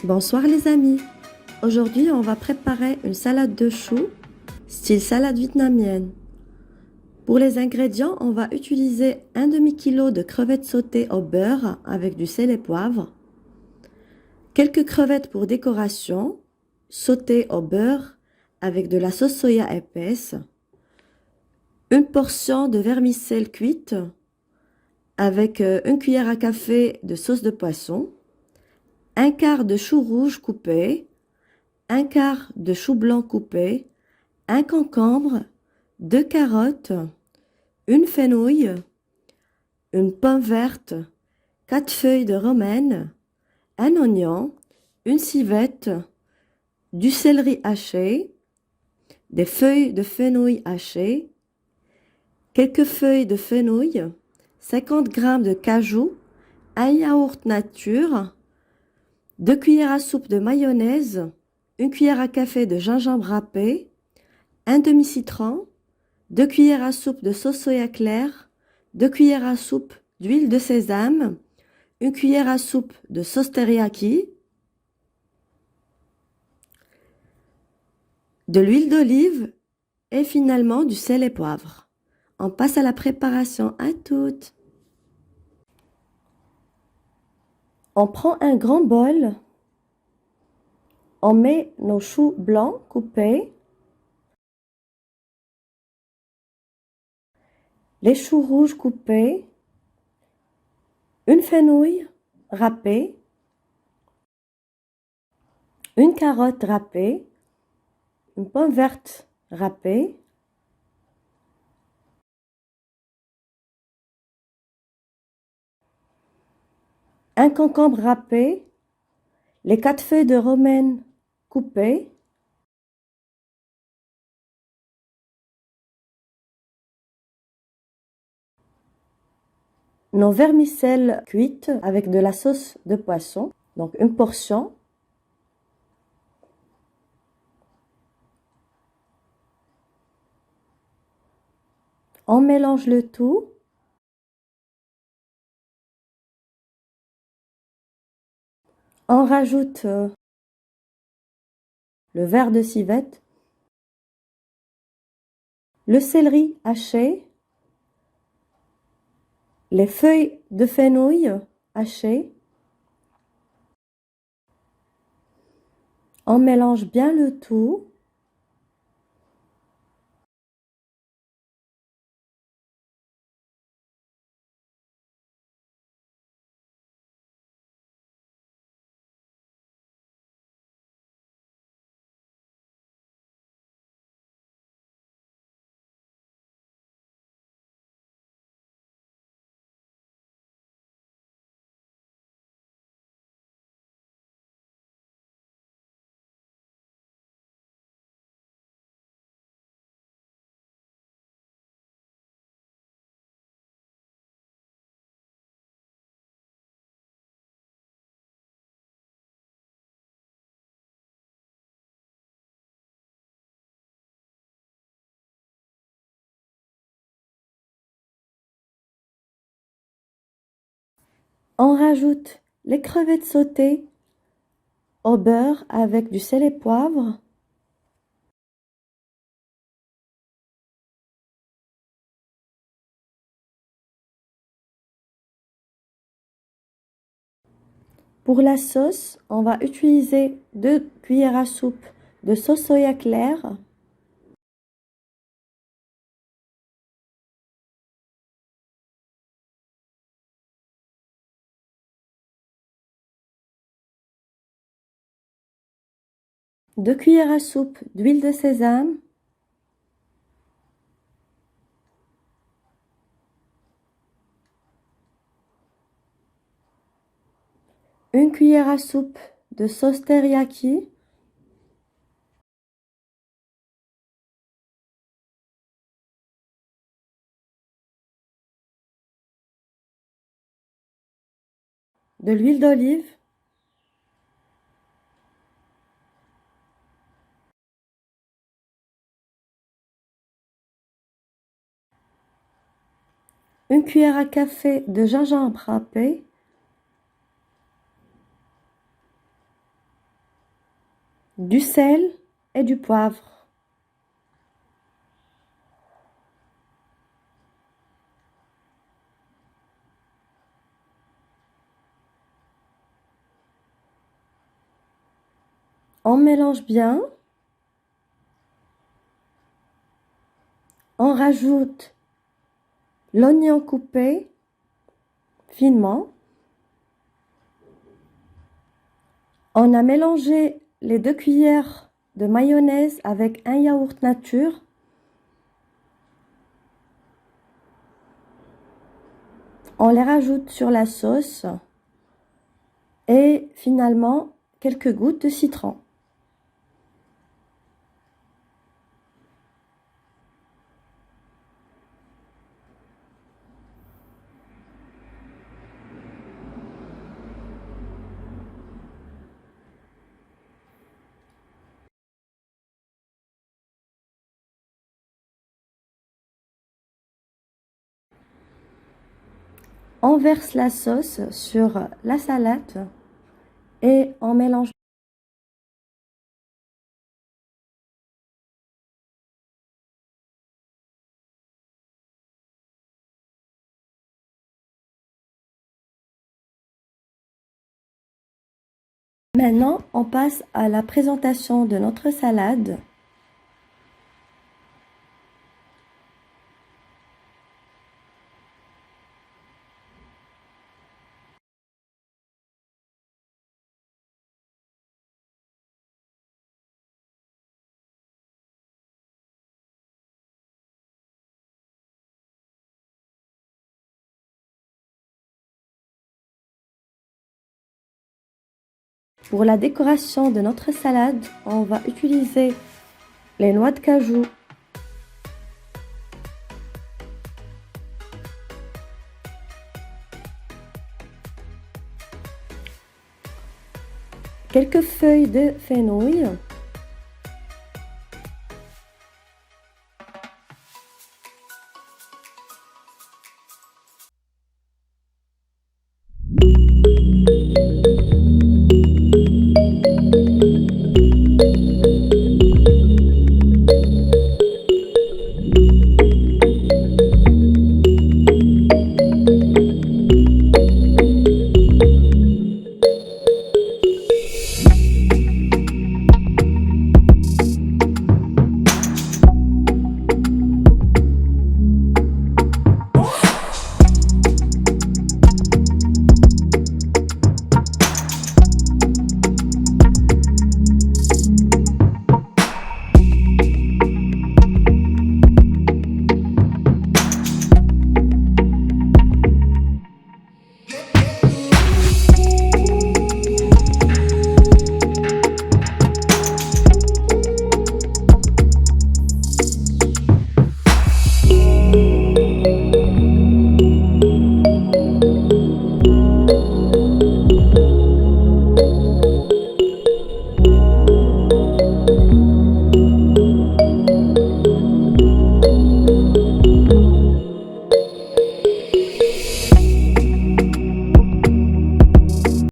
Bonsoir les amis. Aujourd'hui, on va préparer une salade de choux, style salade vietnamienne. Pour les ingrédients, on va utiliser un demi-kilo de crevettes sautées au beurre avec du sel et poivre, quelques crevettes pour décoration, sautées au beurre avec de la sauce soya épaisse, une portion de vermicelle cuite avec une cuillère à café de sauce de poisson, un quart de chou rouge coupé, un quart de chou blanc coupé, un concombre, 2 carottes, une fenouil, une pomme verte, 4 feuilles de romaine, un oignon, une civette, du céleri haché, des feuilles de fenouil hachées, quelques feuilles de fenouil, 50 g de cajou, un yaourt nature, 2 cuillères à soupe de mayonnaise, une cuillère à café de gingembre râpé, un demi-citron, 2 cuillères à soupe de sauce soya claire, 2 cuillères à soupe d'huile de sésame, une cuillère à soupe de sauce teriyaki, de l'huile d'olive et finalement du sel et poivre. On passe à la préparation. À toutes. On prend un grand bol, on met nos choux blancs coupés, les choux rouges coupés, une fenouil râpée, une carotte râpée, une pomme verte râpée, un concombre râpé, les 4 feuilles de romaine coupées, nos vermicelles cuites avec de la sauce de poisson, donc une portion. On mélange le tout. On rajoute le verre de civette, le céleri haché, les feuilles de fenouil hachées. On mélange bien le tout. On rajoute les crevettes sautées au beurre avec du sel et poivre. Pour la sauce, on va utiliser 2 cuillères à soupe de sauce soya claire, deux cuillères à soupe d'huile de sésame, une cuillère à soupe de sauce teriyaki, de l'huile d'olive, une cuillère à café de gingembre râpé, du sel et du poivre. On mélange bien. On rajoute l'oignon coupé finement. On a mélangé les 2 cuillères de mayonnaise avec un yaourt nature. On les rajoute sur la sauce et finalement quelques gouttes de citron. On verse la sauce sur la salade et on mélange. Maintenant, on passe à la présentation de notre salade. Pour la décoration de notre salade, on va utiliser les noix de cajou, quelques feuilles de fenouil,